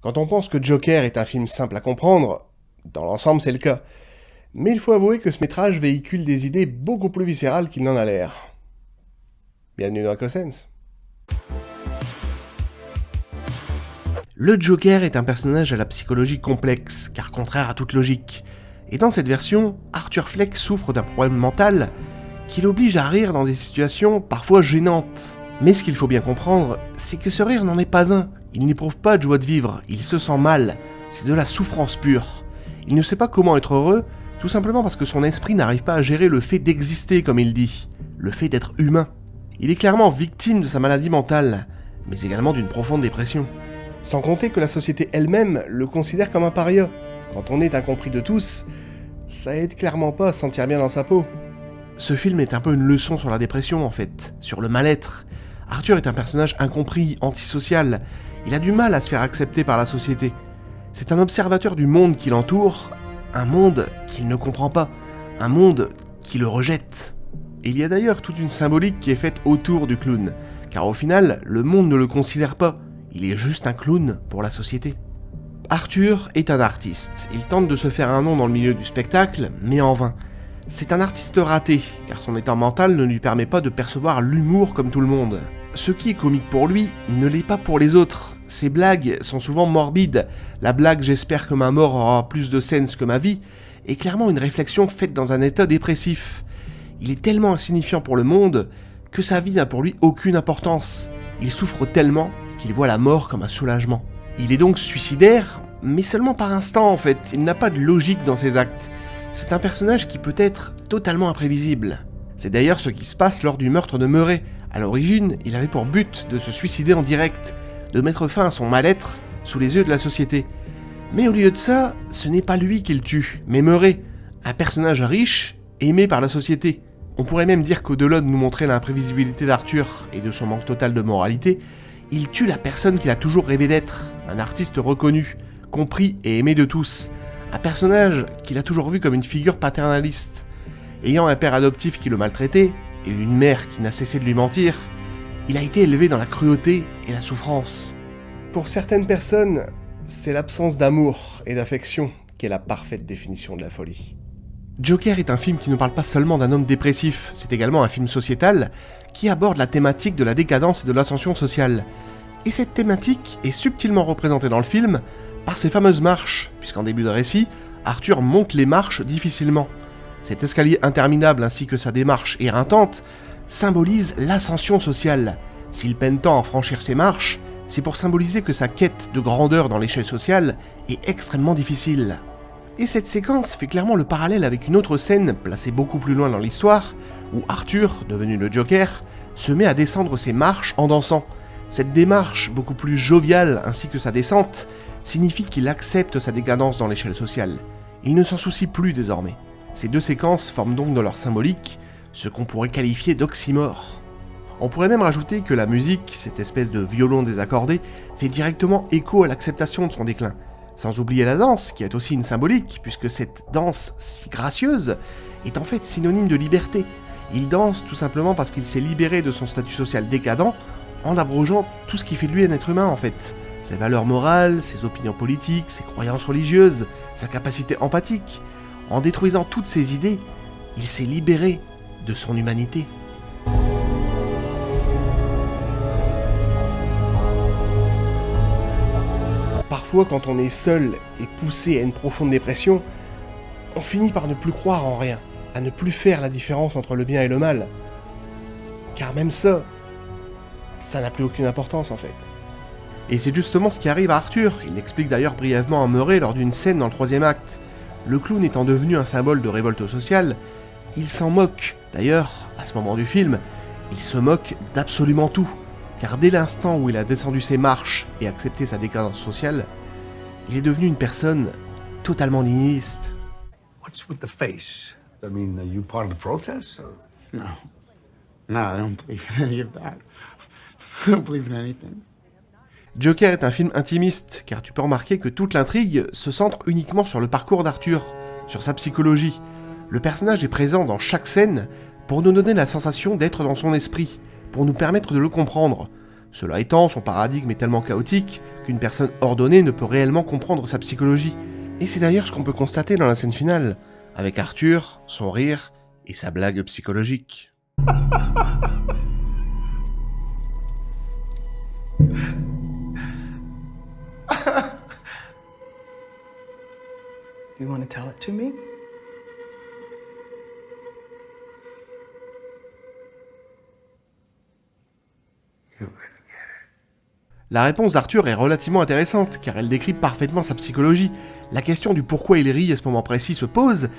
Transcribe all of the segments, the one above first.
Quand on pense que Joker est un film simple à comprendre, dans l'ensemble c'est le cas. Mais il faut avouer que ce métrage véhicule des idées beaucoup plus viscérales qu'il n'en a l'air. Bienvenue dans Cosense. Le Joker est un personnage à la psychologie complexe, car contraire à toute logique. Et dans cette version, Arthur Fleck souffre d'un problème mental qui l'oblige à rire dans des situations parfois gênantes. Mais ce qu'il faut bien comprendre, c'est que ce rire n'en est pas un. Il n'éprouve pas de joie de vivre, il se sent mal. C'est de la souffrance pure. Il ne sait pas comment être heureux, tout simplement parce que son esprit n'arrive pas à gérer le fait d'exister, comme il dit, le fait d'être humain. Il est clairement victime de sa maladie mentale, mais également d'une profonde dépression. Sans compter que la société elle-même le considère comme un paria. Quand on est incompris de tous, ça aide clairement pas à se sentir bien dans sa peau. Ce film est un peu une leçon sur la dépression en fait, sur le mal-être. Arthur est un personnage incompris, antisocial. Il a du mal à se faire accepter par la société. C'est un observateur du monde qui l'entoure, un monde qu'il ne comprend pas, un monde qui le rejette. Et il y a d'ailleurs toute une symbolique qui est faite autour du clown, car au final, le monde ne le considère pas, il est juste un clown pour la société. Arthur est un artiste, il tente de se faire un nom dans le milieu du spectacle, mais en vain. C'est un artiste raté, car son état mental ne lui permet pas de percevoir l'humour comme tout le monde. Ce qui est comique pour lui ne l'est pas pour les autres. Ses blagues sont souvent morbides. La blague « j'espère que ma mort aura plus de sens que ma vie » est clairement une réflexion faite dans un état dépressif. Il est tellement insignifiant pour le monde que sa vie n'a pour lui aucune importance. Il souffre tellement qu'il voit la mort comme un soulagement. Il est donc suicidaire, mais seulement par instant en fait. Il n'a pas de logique dans ses actes. C'est un personnage qui peut être totalement imprévisible. C'est d'ailleurs ce qui se passe lors du meurtre de Murray. À l'origine, il avait pour but de se suicider en direct, de mettre fin à son mal-être sous les yeux de la société. Mais au lieu de ça, ce n'est pas lui qu'il tue, mais Murray, un personnage riche, aimé par la société. On pourrait même dire qu'au-delà de nous montrer l'imprévisibilité d'Arthur et de son manque total de moralité, il tue la personne qu'il a toujours rêvé d'être, un artiste reconnu, compris et aimé de tous, un personnage qu'il a toujours vu comme une figure paternaliste. Ayant un père adoptif qui le maltraitait, et une mère qui n'a cessé de lui mentir, il a été élevé dans la cruauté et la souffrance. Pour certaines personnes, c'est l'absence d'amour et d'affection qui est la parfaite définition de la folie. Joker est un film qui ne parle pas seulement d'un homme dépressif, c'est également un film sociétal qui aborde la thématique de la décadence et de l'ascension sociale. Et cette thématique est subtilement représentée dans le film par ces fameuses marches, puisqu'en début de récit, Arthur monte les marches difficilement. Cet escalier interminable ainsi que sa démarche éreintante symbolise l'ascension sociale. S'il peine tant à franchir ces marches, c'est pour symboliser que sa quête de grandeur dans l'échelle sociale est extrêmement difficile. Et cette séquence fait clairement le parallèle avec une autre scène placée beaucoup plus loin dans l'histoire, où Arthur, devenu le Joker, se met à descendre ses marches en dansant. Cette démarche, beaucoup plus joviale ainsi que sa descente, signifie qu'il accepte sa décadence dans l'échelle sociale. Il ne s'en soucie plus désormais. Ces deux séquences forment donc dans leur symbolique ce qu'on pourrait qualifier d'oxymore. On pourrait même rajouter que la musique, cette espèce de violon désaccordé, fait directement écho à l'acceptation de son déclin. Sans oublier la danse, qui est aussi une symbolique, puisque cette danse si gracieuse est en fait synonyme de liberté. Il danse tout simplement parce qu'il s'est libéré de son statut social décadent, en abrogeant tout ce qui fait de lui un être humain en fait. Ses valeurs morales, ses opinions politiques, ses croyances religieuses, sa capacité empathique. En détruisant toutes ces idées, il s'est libéré de son humanité. Parfois, quand on est seul et poussé à une profonde dépression, on finit par ne plus croire en rien, à ne plus faire la différence entre le bien et le mal. Car même ça n'a plus aucune importance en fait. Et c'est justement ce qui arrive à Arthur, il l'explique d'ailleurs brièvement à Murray lors d'une scène dans le 3e acte. Le clown étant devenu un symbole de révolte sociale, il s'en moque. D'ailleurs, à ce moment du film, il se moque d'absolument tout, car dès l'instant où il a descendu ses marches et accepté sa décadence sociale, il est devenu une personne totalement nihiliste. What's with the face? I mean, are you part of the protest? Or? No. No, I don't believe in any of that. I don't believe in anything. Joker est un film intimiste, car tu peux remarquer que toute l'intrigue se centre uniquement sur le parcours d'Arthur, sur sa psychologie. Le personnage est présent dans chaque scène pour nous donner la sensation d'être dans son esprit, pour nous permettre de le comprendre. Cela étant, son paradigme est tellement chaotique qu'une personne ordonnée ne peut réellement comprendre sa psychologie. Et c'est d'ailleurs ce qu'on peut constater dans la scène finale, avec Arthur, son rire et sa blague psychologique. Do you want to tell it to me? La réponse d'Arthur est relativement intéressante, car elle décrit parfaitement sa psychologie. La question du pourquoi il rit à ce moment précis se pose,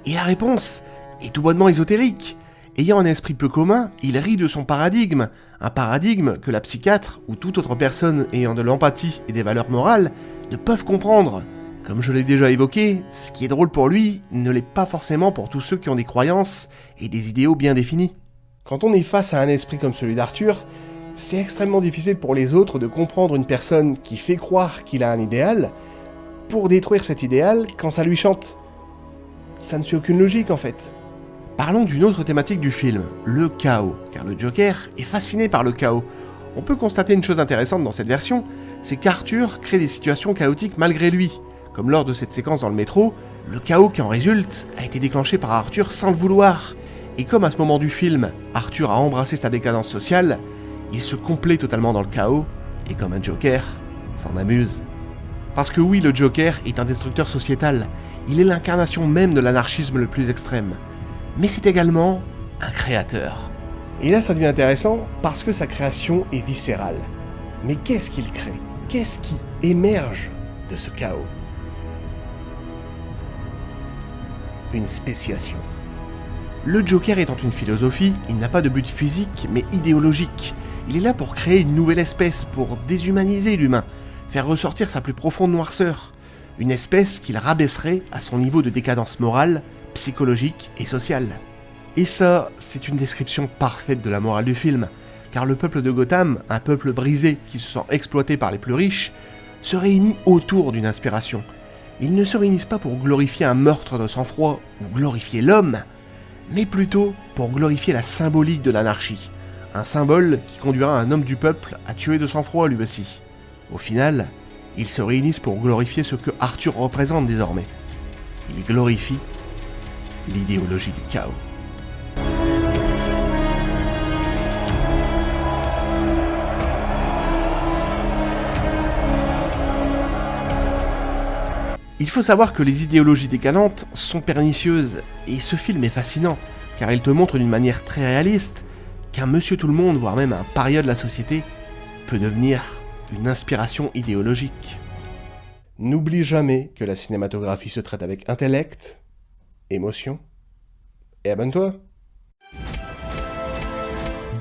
et la réponse est tout bonnement ésotérique. Ayant un esprit peu commun, il rit de son paradigme, un paradigme que la psychiatre ou toute autre personne ayant de l'empathie et des valeurs morales ne peuvent comprendre. Comme je l'ai déjà évoqué, ce qui est drôle pour lui ne l'est pas forcément pour tous ceux qui ont des croyances et des idéaux bien définis. Quand on est face à un esprit comme celui d'Arthur, c'est extrêmement difficile pour les autres de comprendre une personne qui fait croire qu'il a un idéal pour détruire cet idéal quand ça lui chante. Ça ne suit aucune logique en fait. Parlons d'une autre thématique du film, le chaos, car le Joker est fasciné par le chaos. On peut constater une chose intéressante dans cette version, c'est qu'Arthur crée des situations chaotiques malgré lui. Comme lors de cette séquence dans le métro, le chaos qui en résulte a été déclenché par Arthur sans le vouloir. Et comme à ce moment du film, Arthur a embrassé sa décadence sociale, il se complaît totalement dans le chaos, et comme un Joker, s'en amuse. Parce que oui, le Joker est un destructeur sociétal, il est l'incarnation même de l'anarchisme le plus extrême. Mais c'est également un créateur. Et là ça devient intéressant parce que sa création est viscérale. Mais qu'est-ce qu'il crée? Qu'est-ce qui émerge de ce chaos? Une spéciation. Le Joker étant une philosophie, il n'a pas de but physique mais idéologique. Il est là pour créer une nouvelle espèce, pour déshumaniser l'humain, faire ressortir sa plus profonde noirceur. Une espèce qu'il rabaisserait à son niveau de décadence morale, psychologique et sociale. Et ça, c'est une description parfaite de la morale du film, car le peuple de Gotham, un peuple brisé qui se sent exploité par les plus riches, se réunit autour d'une inspiration. Ils ne se réunissent pas pour glorifier un meurtre de sang-froid ou glorifier l'homme, mais plutôt pour glorifier la symbolique de l'anarchie. Un symbole qui conduira un homme du peuple à tuer de sang-froid lui aussi. Au final, ils se réunissent pour glorifier ce que Arthur représente désormais. Ils glorifient l'idéologie du chaos. Il faut savoir que les idéologies décadentes sont pernicieuses, et ce film est fascinant, car il te montre d'une manière très réaliste qu'un monsieur tout-le-monde, voire même un paria de la société, peut devenir une inspiration idéologique. N'oublie jamais que la cinématographie se traite avec intellect, émotion, et abonne-toi.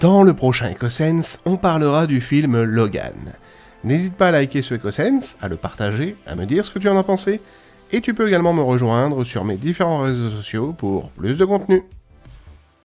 Dans le prochain EcoSense, on parlera du film Logan. N'hésite pas à liker ce EcoSense, à le partager, à me dire ce que tu en as pensé, et tu peux également me rejoindre sur mes différents réseaux sociaux pour plus de contenu.